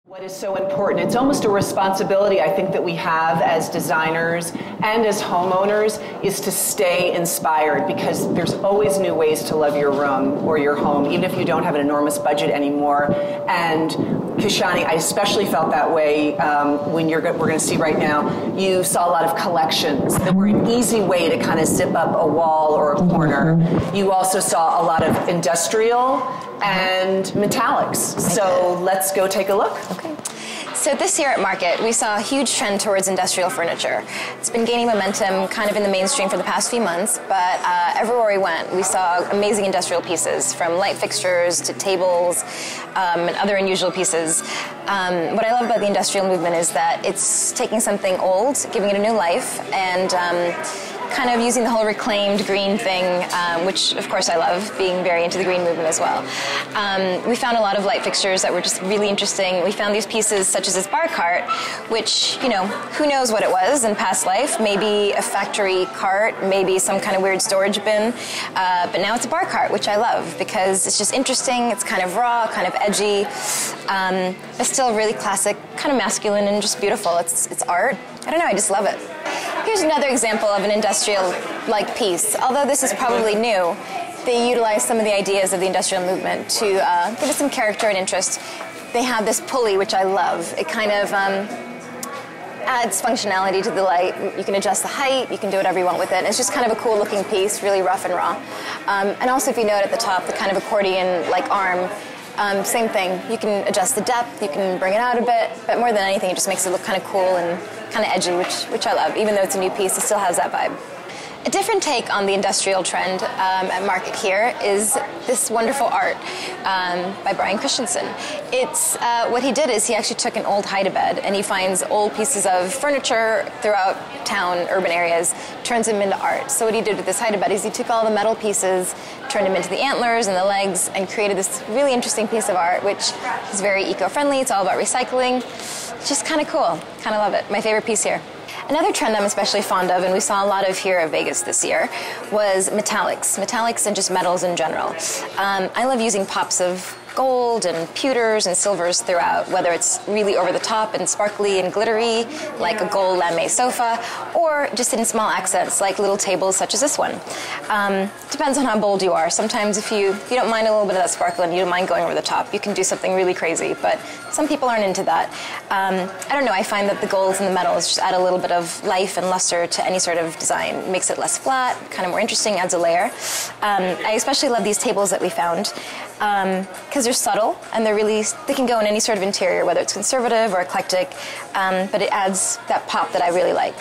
What is so important? It's almost a responsibility I think that we have as designers and as homeowners is to stay inspired, because there's always new ways to love your room or your home, even if you don't have an enormous budget anymore. And Kishani, I especially felt that way when we're going to see right now, you saw a lot of collections that were an easy way to kind of zip up a wall or a corner. You also saw a lot of industrial and metallics. So let's go take a look. Okay. So this year at Market, we saw a huge trend towards industrial furniture. It's been gaining momentum kind of in the mainstream for the past few months, but everywhere we went, we saw amazing industrial pieces, from light fixtures to tables and other unusual pieces. What I love about the industrial movement is that it's taking something old, giving it a new life, and kind of using the whole reclaimed green thing, which of course I love, being very into the green movement as well. We found a lot of light fixtures that were just really interesting. We found these pieces such as this bar cart, which, you know, who knows what it was in past life, maybe a factory cart, maybe some kind of weird storage bin, but now it's a bar cart, which I love because it's just interesting, it's kind of raw, kind of edgy, but still really classic, kind of masculine and just beautiful. It's art. I don't know, I just love it. Here's another example of an industrial-like piece. Although this is probably new, they utilize some of the ideas of the industrial movement to give it some character and interest. They have this pulley, which I love. It kind of adds functionality to the light. You can adjust the height, you can do whatever you want with it. It's just kind of a cool-looking piece, really rough and raw. And also, if you note at the top, the kind of accordion-like arm, same thing. You can adjust the depth, you can bring it out a bit, but more than anything, it just makes it look kind of cool and kind of edgy, which I love. Even though it's a new piece, it still has that vibe. A different take on the industrial trend at Market here is this wonderful art by Brian Christensen. It's what he did is he actually took an old hide-a-bed and he finds old pieces of furniture throughout town, urban areas, turns them into art. So what he did with this hide-a-bed is he took all the metal pieces, turned them into the antlers and the legs, and created this really interesting piece of art, which is very eco-friendly. It's all about recycling. It's just kind of cool. Kind of love it. My favorite piece here. Another trend I'm especially fond of, and we saw a lot of here at Vegas this year, was metallics. Metallics and just metals in general. I love using pops of gold and pewters and silvers throughout, whether it's really over the top and sparkly and glittery, like a gold lame sofa, or just in small accents, like little tables such as this one. Depends on how bold you are. Sometimes if you don't mind a little bit of that sparkle and you don't mind going over the top, you can do something really crazy, but some people aren't into that. I don't know, I find that the golds and the metals just add a little bit of life and luster to any sort of design. It makes it less flat, kind of more interesting, adds a layer. I especially love these tables that we found, because they're subtle and they can go in any sort of interior, whether it's conservative or eclectic, but it adds that pop that I really like.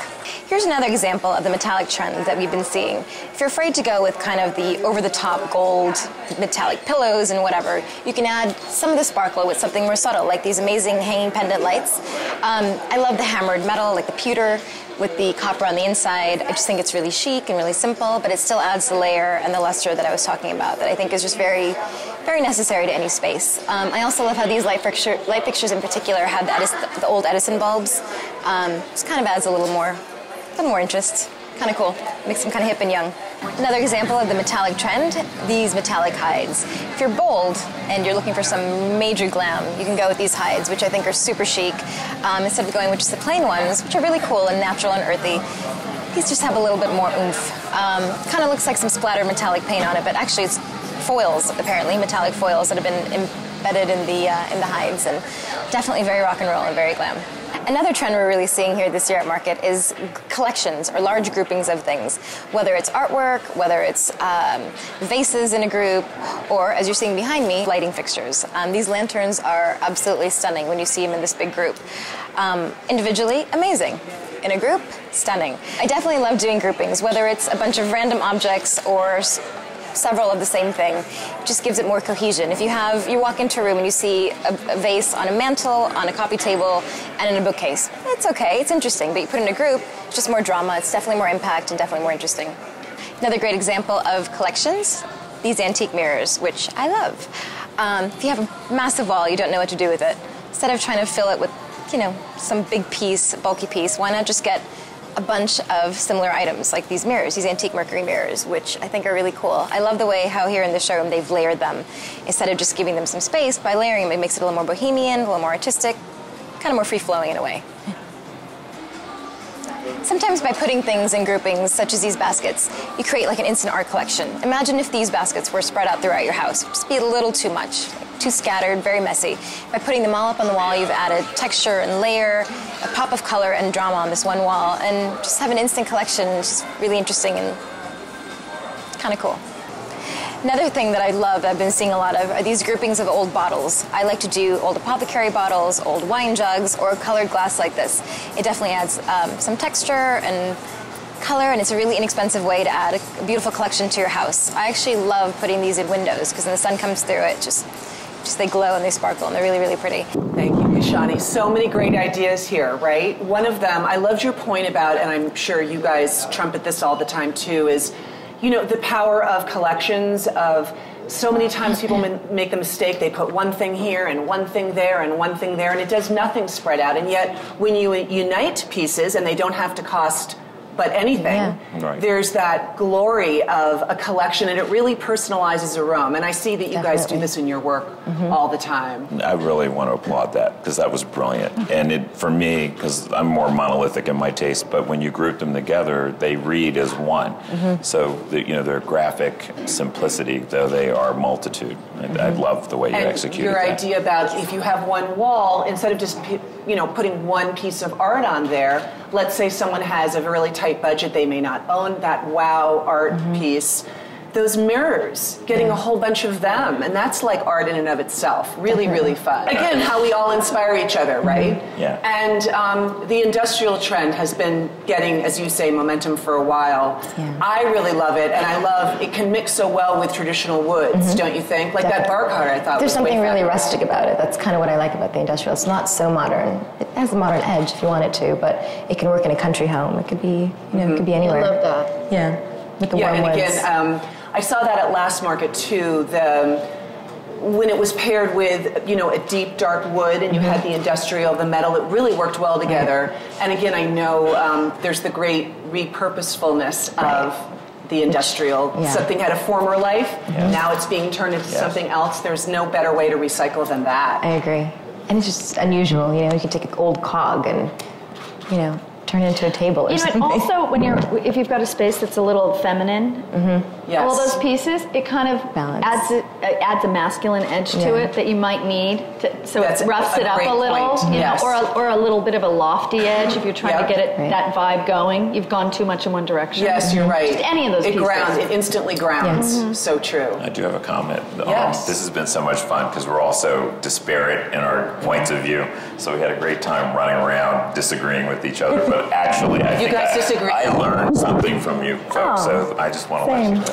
Here's another example of the metallic trend that we've been seeing. If you're afraid to go with kind of the over-the-top gold metallic pillows and whatever, you can add some of the sparkle with something more subtle, like these amazing hanging pendant lights. I love the hammered metal, like the pewter, with the copper on the inside. I just think it's really chic and really simple, but it still adds the layer and the luster that I was talking about that I think is just very, very necessary to any space. I also love how these light fixtures in particular have the old Edison bulbs. Just kind of adds a little more interest. Kind of cool. Makes them kind of hip and young. Another example of the metallic trend, these metallic hides. If you're bold and you're looking for some major glam, you can go with these hides, which I think are super chic. Instead of going with just the plain ones, which are really cool and natural and earthy, these just have a little bit more oomph. Kind of looks like some splattered metallic paint on it, but actually it's foils, apparently, metallic foils that have been embedded in the hides, and definitely very rock and roll and very glam. Another trend we're really seeing here this year at Market is collections or large groupings of things, whether it's artwork, whether it's vases in a group, or, as you're seeing behind me, lighting fixtures. These lanterns are absolutely stunning when you see them in this big group. Individually, amazing. In a group, stunning. I definitely love doing groupings, whether it's a bunch of random objects or several of the same thing. It just gives it more cohesion. If you walk into a room and you see a vase on a mantle, on a coffee table, and in a bookcase, it's okay, it's interesting, but you put it in a group, it's just more drama, it's definitely more impact and definitely more interesting. Another great example of collections, these antique mirrors, which I love. If you have a massive wall, you don't know what to do with it, instead of trying to fill it with, some big piece, bulky piece, why not just get a bunch of similar items like these mirrors, these antique mercury mirrors, which I think are really cool. I love the way how here in the showroom they've layered them. Instead of just giving them some space, by layering them it makes it a little more bohemian, a little more artistic. kind of more free-flowing in a way. Sometimes by putting things in groupings, such as these baskets, you create like an instant art collection. Imagine if these baskets were spread out throughout your house. It would just be a little too much, too scattered, very messy. By putting them all up on the wall, you've added texture and layer, a pop of color and drama on this one wall, and just have an instant collection, which is really interesting and kind of cool. Another thing that I love, that I've been seeing a lot of, are these groupings of old bottles. I like to do old apothecary bottles, old wine jugs, or colored glass like this. It definitely adds some texture and color, and it's a really inexpensive way to add a beautiful collection to your house. I actually love putting these in windows, because when the sun comes through it, just they glow and they sparkle, and they're really, really pretty. Thank you, Kishani. So many great ideas here, right? One of them, I loved your point about, and I'm sure you guys trumpet this all the time too, is the power of collections, of so many times people make the mistake, they put one thing here and one thing there and one thing there, and it does nothing spread out. And yet, when you unite pieces, and they don't have to cost but anything, right, there's that glory of a collection, and it really personalizes a room. And I see that you guys do this in your work all the time. I really want to applaud that, because that was brilliant. And for me, because I'm more monolithic in my taste, but when you group them together, they read as one. So their graphic simplicity, though they are multitude. I love the way you executed your that. idea about, if you have one wall, instead of just putting one piece of art on there, let's say someone has a really tight budget, they may not own that wow art piece. Those mirrors, getting a whole bunch of them, and that's like art in and of itself. Really, really fun. Again, how we all inspire each other, right? Yeah. And the industrial trend has been getting, as you say, momentum for a while. Yeah. I really love it, and I love it can mix so well with traditional woods, don't you think? Like that bar cart, I thought there's was way something really fabulous. rustic about it. That's kind of what I like about the industrial. It's not so modern. It has a modern edge if you want it to, but it can work in a country home. It could be, it could be anywhere. I love that. Yeah, with the warm and woods. again, I saw that at Last Market too. When it was paired with a deep dark wood, and you had the industrial, the metal, it really worked well together. Right. And again, I know there's the great repurposefulness of the industrial. Something had a former life, now it's being turned into something else. There's no better way to recycle than that. I agree. And it's just unusual. You can take an old cog and turn it into a table or something. And also, if you've got a space that's a little feminine, all those pieces, it kind of adds a masculine edge to it that you might need, so it roughs it up a little, or a little bit of a lofty edge if you're trying to get it that vibe going. You've gone too much in one direction. Yes, you're right. Just any of those pieces. It instantly grounds. So true. I do have a comment. Yes. This has been so much fun, because we're all so disparate in our points of view. So we had a great time running around disagreeing with each other. But actually, I think I learned something from you folks. So I just want to let you know.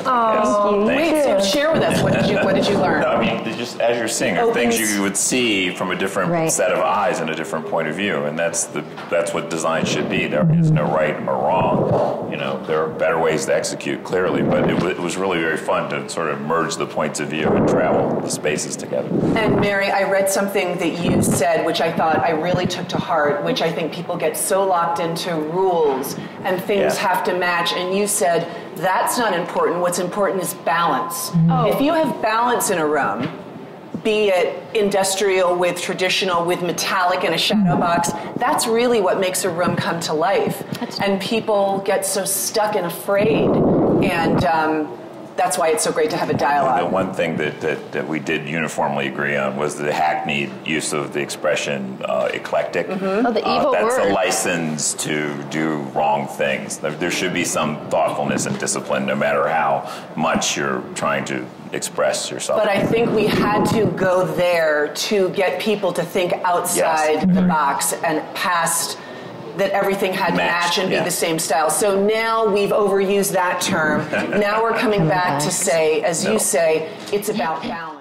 Thank you. Share with us. What did you learn? No, I mean, just as you're seeing, are things you would see from a different set of eyes and a different point of view, and that's what design should be. There is no right or wrong. There are better ways to execute, clearly, but it was really very fun to sort of merge the points of view and travel the spaces together. And Mary, I read something that you said, which I thought I really took to heart, which I think people get so locked into rules and things have to match, and you said that's not important. What's important is balance. If you have balance in a room, be it industrial with traditional, with metallic in a shadow box, that's really what makes a room come to life. And people get so stuck and afraid, and that's why it's so great to have a dialogue. The one thing that we did uniformly agree on was the hackneyed use of the expression eclectic. The evil that's word. a license to do wrong things. There should be some thoughtfulness and discipline, no matter how much you're trying to express yourself. But I think we had to go there to get people to think outside the box and past that everything had to match and be the same style. So now we've overused that term. Now we're coming back to say, as you say, it's about balance.